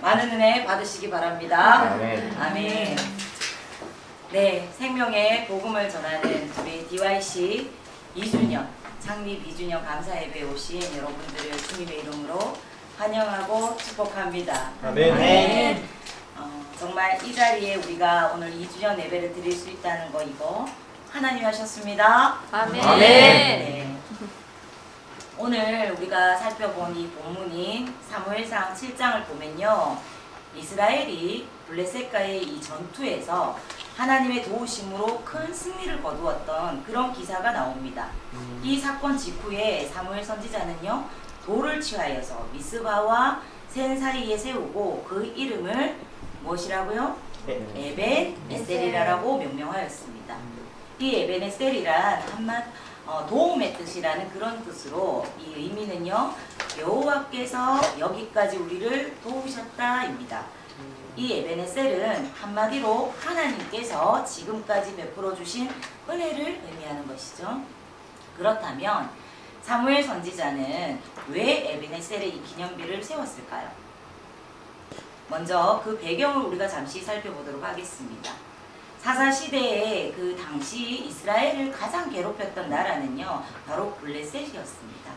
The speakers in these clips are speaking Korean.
많은 은혜 받으시기 바랍니다. 아멘. 아멘. 네, 생명의 복음을 전하는 우리 DYC 2주년, 창립 2주년 감사 예배에 오신 여러분들을 주님의 이름으로 환영하고 축복합니다. 아멘. 정말 이 자리에 우리가 오늘 2주년 예배를 드릴 수 있다는 거 이거 하나님 하셨습니다. 아멘. 아멘. 네. 오늘 우리가 살펴본 이 본문인 사무엘상 7장을 보면요, 이스라엘이 블레셋과의 이 전투에서 하나님의 도우심으로 큰 승리를 거두었던 그런 기사가 나옵니다. 이 사건 직후에 사무엘 선지자는요, 돌을 취하여서 미스바와 센 사이에 세우고 그 이름을 무엇이라고요? 에벤 에셀이라고 명명하였습니다. 이 에벤 에셀이란 도움의 뜻이라는 그런 뜻으로 이 의미는요, 여호와께서 여기까지 우리를 도우셨다입니다. 이 에벤에셀은 한마디로 하나님께서 지금까지 베풀어 주신 은혜를 의미하는 것이죠. 그렇다면 사무엘 선지자는 왜 에벤에셀에 이 기념비를 세웠을까요? 먼저 그 배경을 우리가 잠시 살펴보도록 하겠습니다. 사사시대에 그 당시 이스라엘을 가장 괴롭혔던 나라는요, 바로 블레셋이었습니다.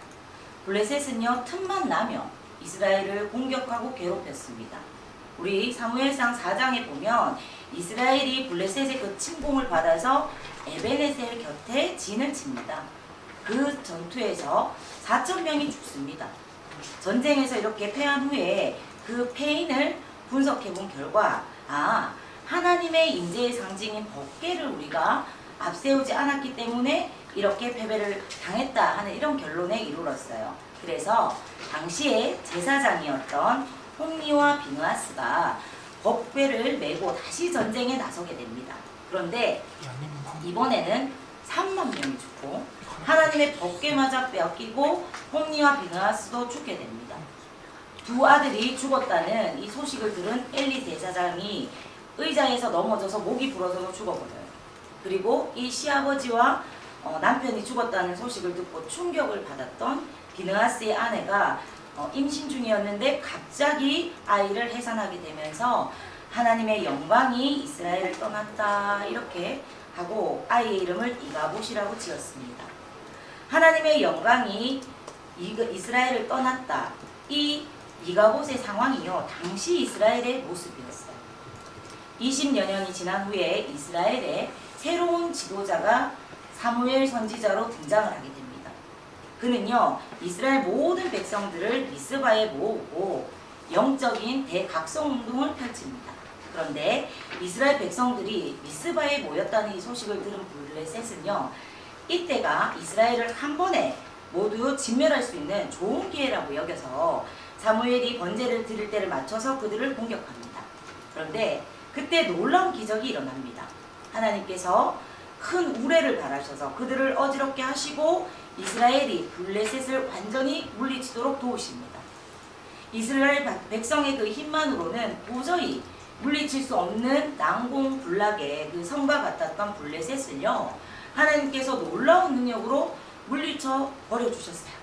블레셋은요, 틈만 나면 이스라엘을 공격하고 괴롭혔습니다. 우리 사무엘상 4장에 보면 이스라엘이 블레셋의 그 침공을 받아서 에벤에셀 곁에 진을 칩니다. 그 전투에서 4,000명이 죽습니다. 전쟁에서 이렇게 패한 후에 그 패인을 분석해 본 결과, 하나님의 임재의 상징인 법궤를 우리가 앞세우지 않았기 때문에 이렇게 패배를 당했다 하는 이런 결론에 이르렀어요. 그래서 당시에 제사장이었던 홈리와 비느하스가 법궤를 메고 다시 전쟁에 나서게 됩니다. 그런데 이번에는 3만 명이 죽고 하나님의 법궤마저 빼앗기고 홈리와 비느하스도 죽게 됩니다. 두 아들이 죽었다는 이 소식을 들은 엘리 제사장이 의자에서 넘어져서 목이 부러져서 죽어버려요. 그리고 이 시아버지와 남편이 죽었다는 소식을 듣고 충격을 받았던 비느하스의 아내가 임신 중이었는데 갑자기 아이를 해산하게 되면서 하나님의 영광이 이스라엘을 떠났다 이렇게 하고 아이의 이름을 이가봇이라고 지었습니다. 하나님의 영광이 이스라엘을 떠났다. 이 이가봇의 상황이요, 당시 이스라엘의 모습이었어요. 20여 년이 지난 후에 이스라엘에 새로운 지도자가 사무엘 선지자로 등장을 하게 됩니다. 그는요, 이스라엘 모든 백성들을 미스바에 모으고 영적인 대각성 운동을 펼칩니다. 그런데 이스라엘 백성들이 미스바에 모였다는 이 소식을 들은 블레셋은요, 이때가 이스라엘을 한 번에 모두 진멸할 수 있는 좋은 기회라고 여겨서 사무엘이 번제를 드릴 때를 맞춰서 그들을 공격합니다. 그런데 그때 놀라운 기적이 일어납니다. 하나님께서 큰 우레를 바라셔서 그들을 어지럽게 하시고 이스라엘이 블레셋을 완전히 물리치도록 도우십니다. 이스라엘 백성의 그 힘만으로는 도저히 물리칠 수 없는 난공불락의 그 성과 같았던 블레셋을요, 하나님께서 놀라운 능력으로 물리쳐 버려주셨어요.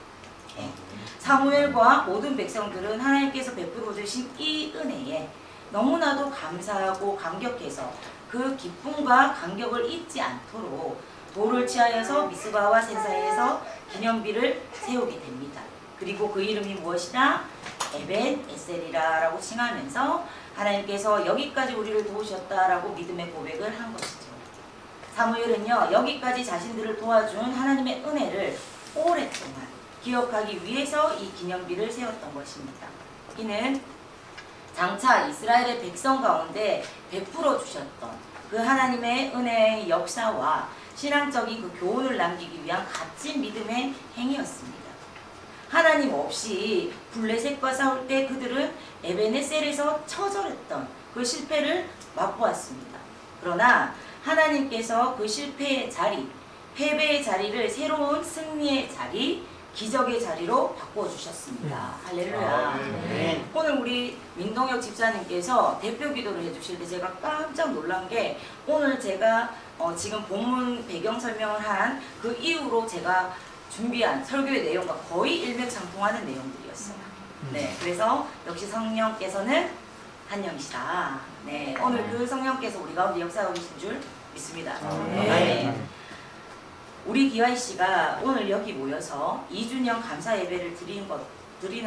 사무엘과 모든 백성들은 하나님께서 베풀어 주신 이 은혜에 너무나도 감사하고 감격해서 그 기쁨과 감격을 잊지 않도록 돌을 취하여서 미스바와 센 사이에서 기념비를 세우게 됩니다. 그리고 그 이름이 무엇이냐? 에벤 에셀이라고 칭하면서 하나님께서 여기까지 우리를 도우셨다라고 믿음의 고백을 한 것이죠. 사무엘은요, 여기까지 자신들을 도와준 하나님의 은혜를 오랫동안 기억하기 위해서 이 기념비를 세웠던 것입니다. 이는 장차 이스라엘의 백성 가운데 베풀어 주셨던 그 하나님의 은혜의 역사와 신앙적인 그 교훈을 남기기 위한 값진 믿음의 행위였습니다. 하나님 없이 블레셋과 싸울 때 그들은 에벤에셀에서 처절했던 그 실패를 맛보았습니다. 그러나 하나님께서 그 실패의 자리, 패배의 자리를 새로운 승리의 자리, 기적의 자리로 바꿔주셨습니다. 할렐루야. 네. 오늘 우리 민동혁 집사님께서 대표 기도를 해주실 때 제가 깜짝 놀란 게, 오늘 제가 지금 본문 배경 설명을 한 그 이후로 제가 준비한 설교의 내용과 거의 일맥상통하는 내용들이었어요. 네, 그래서 역시 성령께서는 한 영이시다. 네, 오늘 그 성령께서 우리 가운데 역사하고 계신 줄 믿습니다. 네. 우리 DYC가 오늘 여기 모여서 2주년 감사 예배를 드리는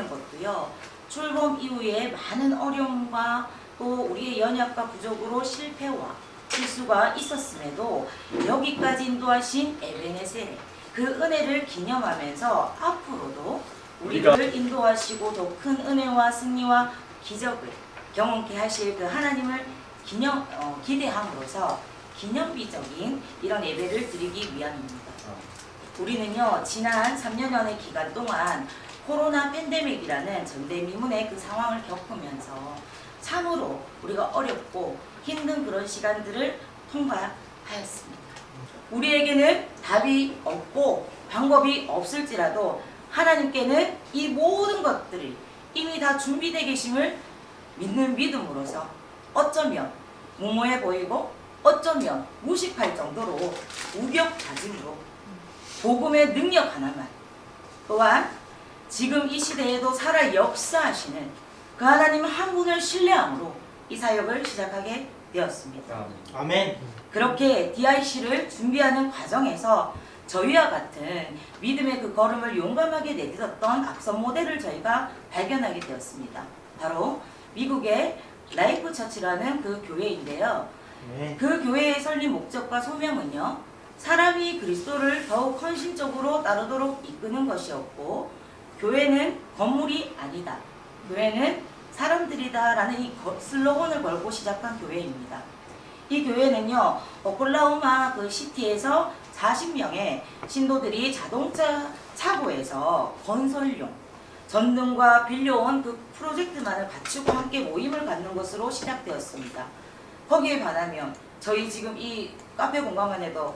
것도요. 출범 이후에 많은 어려움과 또 우리의 연약과 부족으로 실패와 실수가 있었음에도 여기까지 인도하신 에베네셀 그 은혜를 기념하면서 앞으로도 우리를 인도하시고 더 큰 은혜와 승리와 기적을 경험케 하실 그 하나님을 기대함으로써 기념비적인 이런 예배를 드리기 위함입니다. 우리는요 지난 3년여의 기간 동안 코로나 팬데믹이라는 전대미문의 그 상황을 겪으면서 참으로 우리가 어렵고 힘든 그런 시간들을 통과하였습니다. 우리에게는 답이 없고 방법이 없을지라도 하나님께는 이 모든 것들이 이미 다 준비되어 계심을 믿는 믿음으로서 어쩌면 무모해 보이고 어쩌면 무식할 정도로 우격다짐으로 복음의 능력 하나만 또한 지금 이 시대에도 살아 역사하시는 그 하나님 한 분을 신뢰함으로 이 사역을 시작하게 되었습니다. 아멘. 그렇게 DIC를 준비하는 과정에서 저희와 같은 믿음의 그 걸음을 용감하게 내딛었던 앞선 모델을 저희가 발견하게 되었습니다. 바로 미국의 라이프 처치라는 그 교회인데요. 네. 그 교회의 설립 목적과 소명은요. 사람이 그리스도를 더욱 헌신적으로 따르도록 이끄는 것이었고 교회는 건물이 아니다. 교회는 사람들이다 라는 이 슬로건을 걸고 시작한 교회입니다. 이 교회는요. 오클라호마 그 시티에서 40명의 신도들이 자동차 차고에서 건설용 전등과 빌려온 그 프로젝트만을 갖추고 함께 모임을 갖는 것으로 시작되었습니다. 거기에 반하면 저희 지금 이 카페 공간만 해도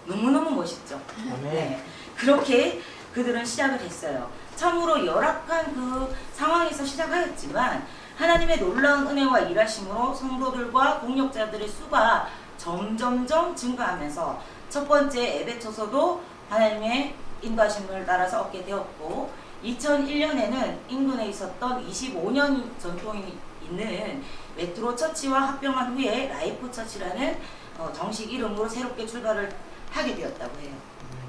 너무너무 멋있죠. 네. 그렇게 그들은 시작을 했어요. 참으로 열악한 그 상황에서 시작하였지만 하나님의 놀라운 은혜와 일하심으로 성도들과 동력자들의 수가 점점점 증가하면서 첫 번째 예배초소도 하나님의 인도하심을 따라서 얻게 되었고 2001년에는 인근에 있었던 25년 전통이 있는 메트로 처치와 합병한 후에 라이프 처치라는 정식 이름으로 새롭게 출발을 하게 되었다고 해요.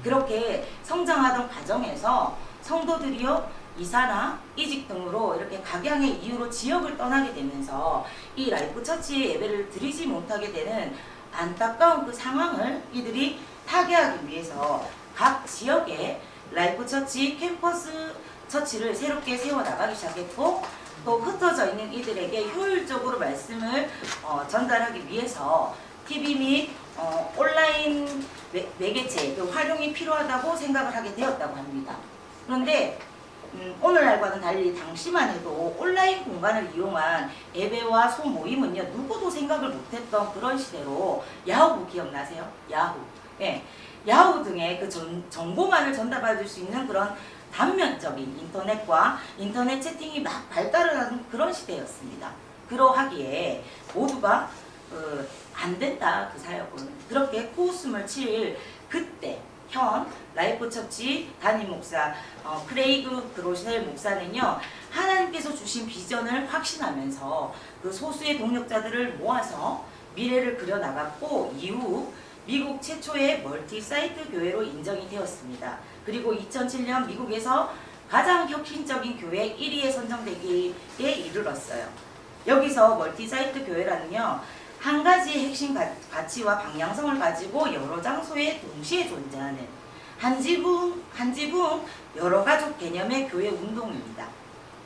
그렇게 성장하던 과정에서 성도들이요 이사나 이직 등으로 이렇게 각양의 이유로 지역을 떠나게 되면서 이 라이프 처치의 예배를 드리지 못하게 되는 안타까운 그 상황을 이들이 타개하기 위해서 각 지역에 라이프 처치 캠퍼스 처치를 새롭게 세워나가기 시작했고 또 흩어져 있는 이들에게 효율적으로 말씀을 전달하기 위해서 TV 및 온라인 매개체 그 활용이 필요하다고 생각을 하게 되었다고 합니다. 그런데 오늘날과는 달리 당시만 해도 온라인 공간을 이용한 예배와 소모임은요 누구도 생각을 못했던 그런 시대로 야후 기억나세요? 야후. 네. 야후 등의 그 정보만을 전달받을 수 있는 그런 단면적인 인터넷과 인터넷 채팅이 막 발달을 하는 그런 시대였습니다. 그러하기에 모두가 안 된다 그 사역은 그렇게 코웃음을 칠 그때 현 라이프 처치 담임 목사 크레이그 그로셀 목사는요 하나님께서 주신 비전을 확신하면서 그 소수의 동력자들을 모아서 미래를 그려나갔고 이후 미국 최초의 멀티사이트 교회로 인정이 되었습니다. 그리고 2007년 미국에서 가장 혁신적인 교회 1위에 선정되기에 이르렀어요. 여기서 멀티사이트 교회라는요 한 가지의 핵심 가치와 방향성을 가지고 여러 장소에 동시에 존재하는 한 지붕 여러 가족 개념의 교회 운동입니다.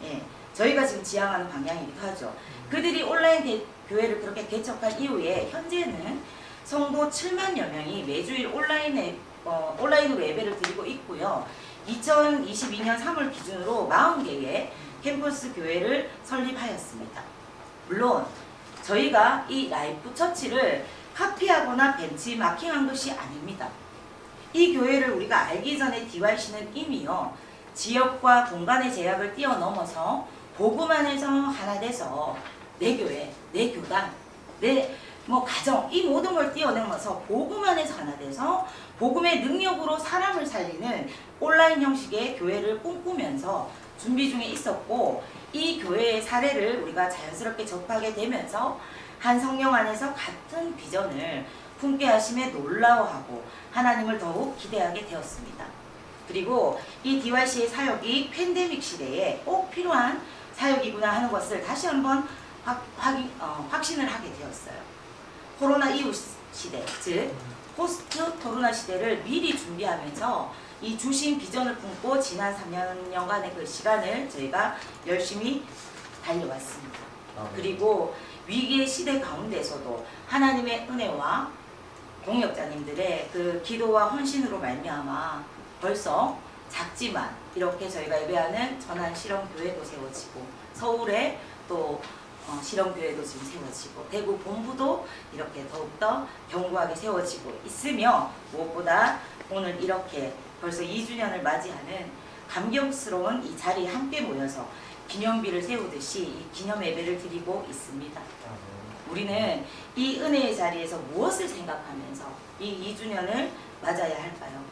예, 저희가 지금 지향하는 방향이기도 하죠. 그들이 온라인 교회를 그렇게 개척한 이후에 현재는 성도 7만여 명이 매주일 온라인으로 예배를 드리고 있고요. 2022년 3월 기준으로 40개의 캠퍼스 교회를 설립하였습니다. 물론 저희가 이 라이프 처치를 카피하거나 벤치마킹한 것이 아닙니다. 이 교회를 우리가 알기 전에 DYC는 이미요 지역과 공간의 제약을 뛰어넘어서 복음 안에서 하나 돼서 내 교회, 내 교단, 내 가정 이 모든 걸 뛰어넘어서 복음 안에서 하나 돼서 복음의 능력으로 사람을 살리는 온라인 형식의 교회를 꿈꾸면서 준비 중에 있었고 이 교회의 사례를 우리가 자연스럽게 접하게 되면서 한 성령 안에서 같은 비전을 품게 하심에 놀라워하고 하나님을 더욱 기대하게 되었습니다. 그리고 이 DYC의 사역이 팬데믹 시대에 꼭 필요한 사역이구나 하는 것을 다시 한번 확신을 하게 되었어요. 코로나 이후 시대, 즉 포스트 코로나 시대를 미리 준비하면서 이 주신 비전을 품고 지난 3년간의 그 시간을 저희가 열심히 달려왔습니다. 그리고 위기의 시대 가운데서도 하나님의 은혜와 공역자님들의 그 기도와 헌신으로 말미암아 벌써 작지만 이렇게 저희가 예배하는 전안 실험교회도 세워지고 서울에 또 실험교회도 지금 세워지고 대구 본부도 이렇게 더욱더 견고하게 세워지고 있으며 무엇보다 오늘 이렇게 벌써 2주년을 맞이하는 감격스러운 이 자리에 함께 모여서 기념비를 세우듯이 이 기념 예배를 드리고 있습니다. 우리는 이 은혜의 자리에서 무엇을 생각하면서 이 2주년을 맞아야 할까요?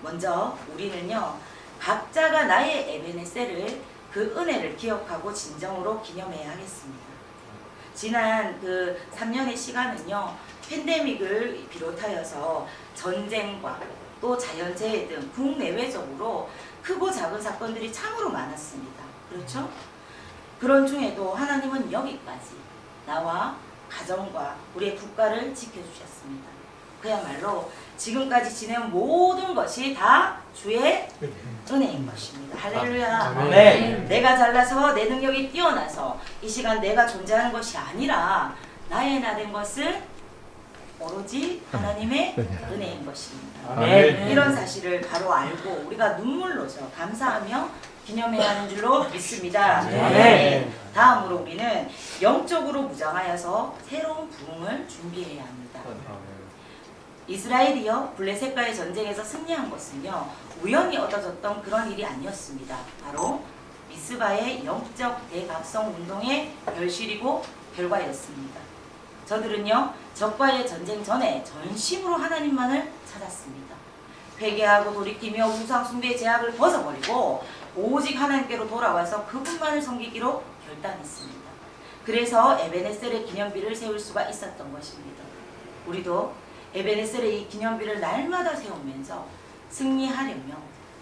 먼저 우리는요, 각자가 나의 에베네셀을 그 은혜를 기억하고 진정으로 기념해야 하겠습니다. 지난 그 3년의 시간은요, 팬데믹을 비롯하여서 전쟁과 또 자연재해 등 국내외적으로 크고 작은 사건들이 참으로 많았습니다. 그렇죠? 그런 중에도 하나님은 여기까지 나와 가정과 우리의 국가를 지켜주셨습니다. 그야말로 지금까지 지내온 모든 것이 다 주의 은혜인 것입니다. 할렐루야. 네. 내가 잘나서 내 능력이 뛰어나서 이 시간 내가 존재하는 것이 아니라 나의 나된 것은 오로지 하나님의 은혜인 것입니다. 네. 이런 사실을 바로 알고 우리가 눈물로서 감사하며 기념해야 하는 줄로 믿습니다. 네. 다음으로 우리는 영적으로 무장하여서 새로운 부흥을 준비해야 합니다. 이스라엘이요 블레셋과의 전쟁에서 승리한 것은요 우연히 얻어졌던 그런 일이 아니었습니다. 바로 미스바의 영적 대각성 운동의 결실이고 결과였습니다. 저들은요 적과의 전쟁 전에 전심으로 하나님만을 찾았습니다. 회개하고 돌이키며 우상 숭배의 제약을 벗어버리고 오직 하나님께로 돌아와서 그분만을 섬기기로 결단했습니다. 그래서 에베네셀의 기념비를 세울 수가 있었던 것입니다. 우리도 에베네셀의 이 기념비를 날마다 세우면서 승리하려면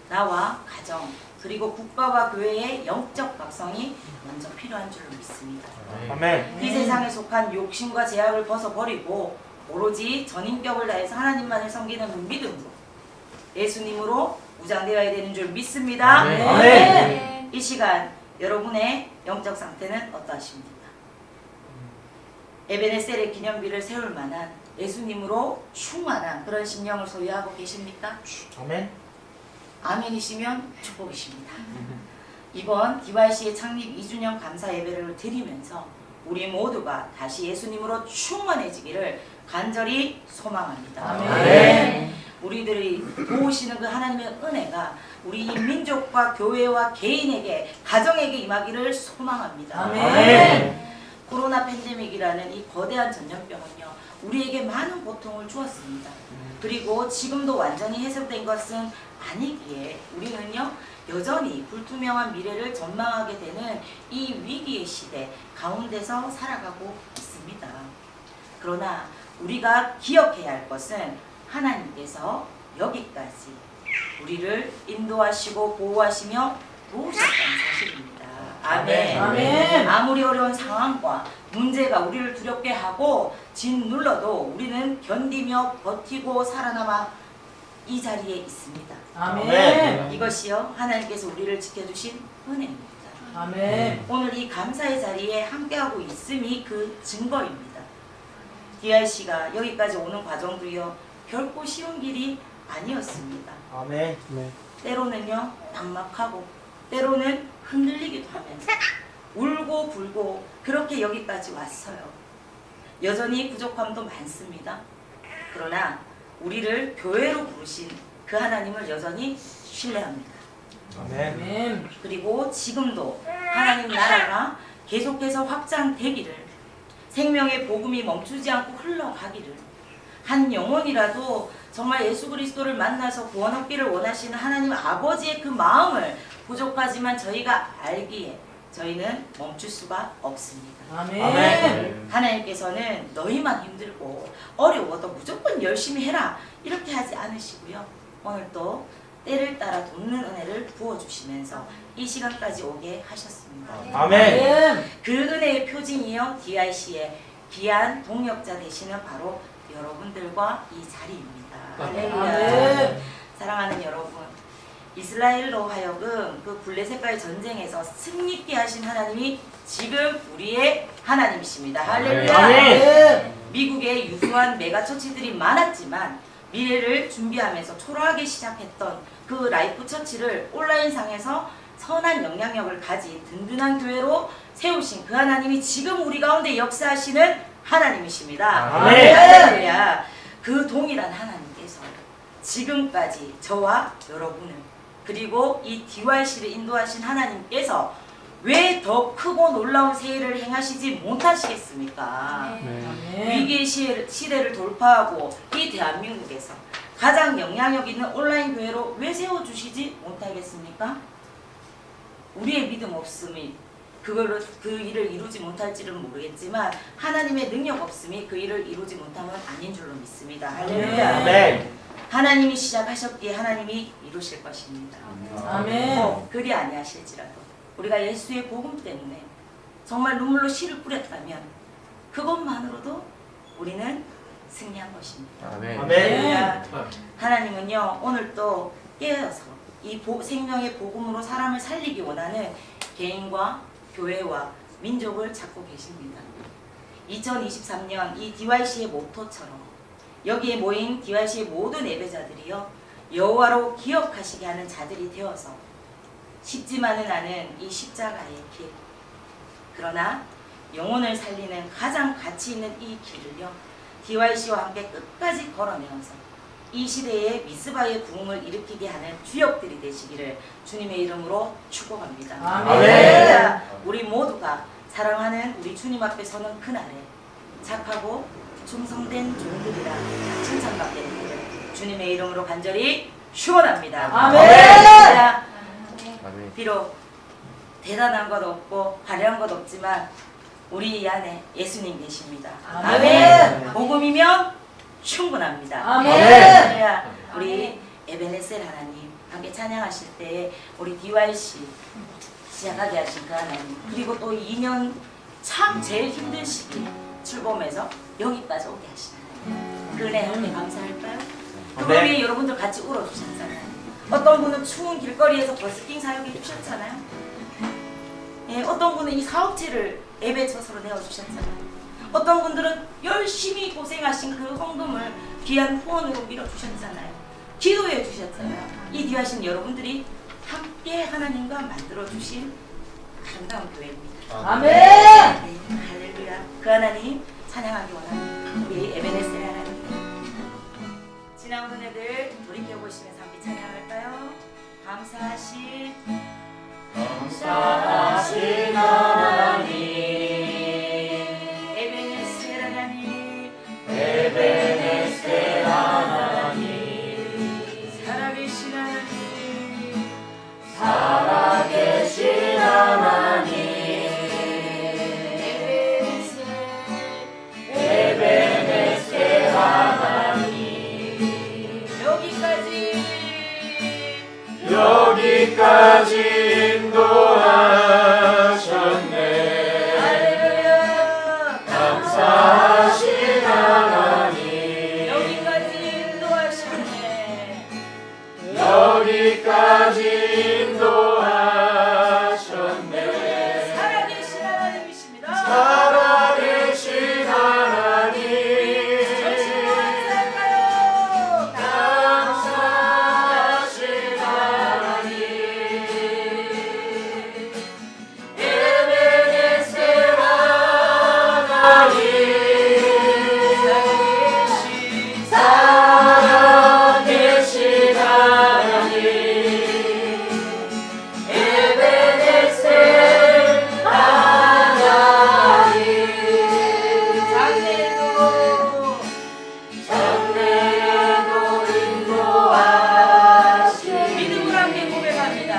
나와 가정 그리고 국가와 교회의 영적 각성이 먼저 필요한 줄로 믿습니다. 아멘. 이 세상에 속한 욕심과 제약을 벗어버리고 오로지 전인격을 다해서 하나님만을 섬기는 믿음으로 예수님으로 무장되어야 되는 줄 믿습니다. 아멘. 이 시간 여러분의 영적 상태는 어떠하십니까? 에베네셀의 기념비를 세울 만한 예수님으로 충만한 그런 심령을 소유하고 계십니까? 아멘. 아멘이시면 축복이십니다. 이번 DYC의 창립 2주년 감사 예배를 드리면서 우리 모두가 다시 예수님으로 충만해지기를 간절히 소망합니다. 아멘. 우리들이 도우시는 그 하나님의 은혜가 우리 이 민족과 교회와 개인에게 가정에게 임하기를 소망합니다. 아멘. 코로나 팬데믹이라는 이 거대한 전염병은요 우리에게 많은 고통을 주었습니다. 그리고 지금도 완전히 해소된 것은 아니기에 우리는요 여전히 불투명한 미래를 전망하게 되는 이 위기의 시대 가운데서 살아가고 있습니다. 그러나 우리가 기억해야 할 것은 하나님께서 여기까지 우리를 인도하시고 보호하시며 도우셨다는 사실입니다. 아멘. 아멘. 아무리 어려운 상황과 문제가 우리를 두렵게 하고 짓눌러도 우리는 견디며 버티고 살아남아 이 자리에 있습니다. 아멘. 이것이요 하나님께서 우리를 지켜주신 은혜입니다. 아멘. 오늘 이 감사의 자리에 함께하고 있음이 그 증거입니다. DRC가 여기까지 오는 과정도요 결코 쉬운 길이 아니었습니다. 아멘. 때로는요 막막하고 때로는 흔들리기도 하면서 울고 불고 그렇게 여기까지 왔어요. 여전히 부족함도 많습니다. 그러나 우리를 교회로 부르신 그 하나님을 여전히 신뢰합니다. 아멘. 그리고 지금도 하나님 나라가 계속해서 확장되기를 생명의 복음이 멈추지 않고 흘러가기를 한 영혼이라도 정말 예수 그리스도를 만나서 구원 얻기를 원하시는 하나님 아버지의 그 마음을 부족하지만 저희가 알기에 저희는 멈출 수가 없습니다. 아멘. 하나님께서는 너희만 힘들고 어려워도 무조건 열심히 해라 이렇게 하지 않으시고요. 오늘 또 때를 따라 돕는 은혜를 부어주시면서 이 시간까지 오게 하셨습니다. 아멘. 그 은혜의 표징이요 DIC의 귀한 동역자 되시는 바로 여러분들과 이 자리입니다. 할렐루야. 아멘. 사랑하는 여러분, 이스라엘로 하여금 그 블레셋과의 전쟁에서 승리케 하신 하나님이 지금 우리의 하나님이십니다. 할렐루야. 아멘. 미국에 유수한 메가처치들이 많았지만 미래를 준비하면서 초라하게 시작했던 그 라이프 처치를 온라인상에서 선한 영향력을 가진 든든한 교회로 세우신 그 하나님이 지금 우리 가운데 역사하시는 하나님이십니다. 아멘. 할렐루야. 그 동일한 하나님께서 지금까지 저와 여러분을 그리고 이 DYC를 인도하신 하나님께서 왜 더 크고 놀라운 세일을 행하시지 못하시겠습니까? 위기의 시대를 돌파하고 이 대한민국에서 가장 영향력 있는 온라인 교회로 왜 세워주시지 못하겠습니까? 우리의 믿음 없음이 그 일을 이루지 못할지는 모르겠지만 하나님의 능력 없음이 그 일을 이루지 못함은 아닌 줄로 믿습니다. 할렐루야. 아멘. 하나님이 시작하셨기에 하나님이 이루실 것입니다. 아멘. 그리 아니하실지라도 우리가 예수의 복음 때문에 정말 눈물로 씨를 뿌렸다면 그것만으로도 우리는 승리한 것입니다. 아멘. 하나님은요 오늘 또 깨어서 이 생명의 복음으로 사람을 살리기 원하는 개인과 교회와 민족을 찾고 계십니다. 2023년 이 DYC의 모토처럼 여기에 모인 DYC의 모든 예배자들이요 여호와로 기억하시게 하는 자들이 되어서 쉽지만은 않은 이 십자가의 길, 그러나 영혼을 살리는 가장 가치 있는 이 길을요 DYC와 함께 끝까지 걸어내어서 이 시대에 미스바의 부흥을 일으키게 하는 주역들이 되시기를 주님의 이름으로 축복합니다. 아멘. 우리 모두가 사랑하는 우리 주님 앞에 서는 그날에 착하고 충성된 종들이라 칭찬받게 되기를 주님의 이름으로 간절히 축원합니다. 아멘. 비록 대단한 것 없고 화려한 것 없지만 우리 안에 예수님 계십니다. 아멘. 복음이면 충분합니다. 아멘. 할렐루야. 우리 에베네셀 하나님 함께 찬양하실 때 우리 DYC 시작하게 하신 그 하나님 그리고 또 2년 참 제일 힘든 시기 출범해서 여기까지 오게 하신 하나님 그 은혜 함께 감사할까요? 그 아멘. 위에 여러분들 같이 울어주셨잖아요. 어떤 분은 추운 길거리에서 버스킹 사역해 주셨잖아요. 예, 어떤 분은 이 사업체를 예배 처소로 내어주셨잖아요. 어떤 분들은 열심히 고생하신 그 헌금을 귀한 후원으로 밀어주셨잖아요. 기도해 주셨잖아요. 이 뒤하신 여러분들이 함께 하나님과 만들어주신 아름다운 교회입니다. 아멘. 네, 할렐루야. 그 하나님 찬양하기 원합니다. 우리 에베네셀 하나님 지나온 은혜들 돌이켜보시면서 함께 찬양할까요? 감사하신 하나님 에베네셀 하나님 에베네셀 하나님 살아계신 하나님 살아계신 하나님 에베네셀 하나님 여기까지 인도하셨네. 할렐루야. 감사하신 하나님 여기까지 인도하셨네. 여기까지 인도하셨네. 살아계신 하나님이십니다. 살아계신 하나님 전심으로 감사할까요? 감사하신 하나님 에베네셀 하나님 살아계신 하나님 에베네셀 하나님 장래에도 인도하신 믿음으로 함께 고백합니다.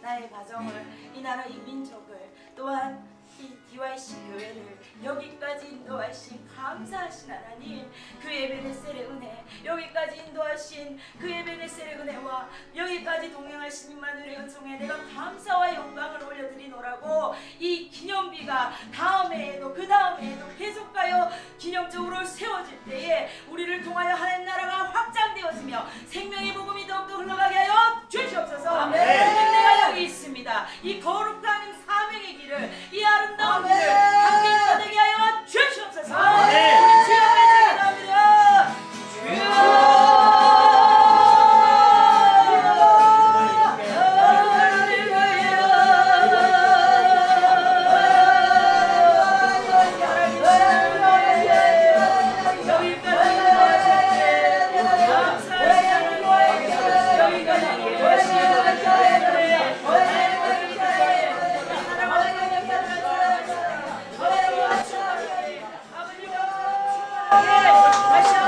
나의 가정을, 이 나라 이 민족을, 또한 이 DYC 교회를 여기까지 인도하신 감사하신 하나님, 그 에베네셀의 은혜, 여기까지 인도하신 그 에베네셀의 은혜와 여기까지 동행하신 임마누엘의 은총에 내가 감사와 영광을 올려드리노라고. 이 기념비가 다음 해에도 그 다음 해에도 계속하여 기념적으로 세워질 때에 우리를 통하여 하나님 나라가 확장되어지며 생명의 복음이 더욱더 흘러가게 하여 주시옵소서. 아멘. 주님, 내가 여기 있습니다. 이 거룩한 사명의 길을, 이 아름다운 길을 함께 인도되게 하여 주시옵소서. 아멘. 우리 주님의 기도합니다. 다시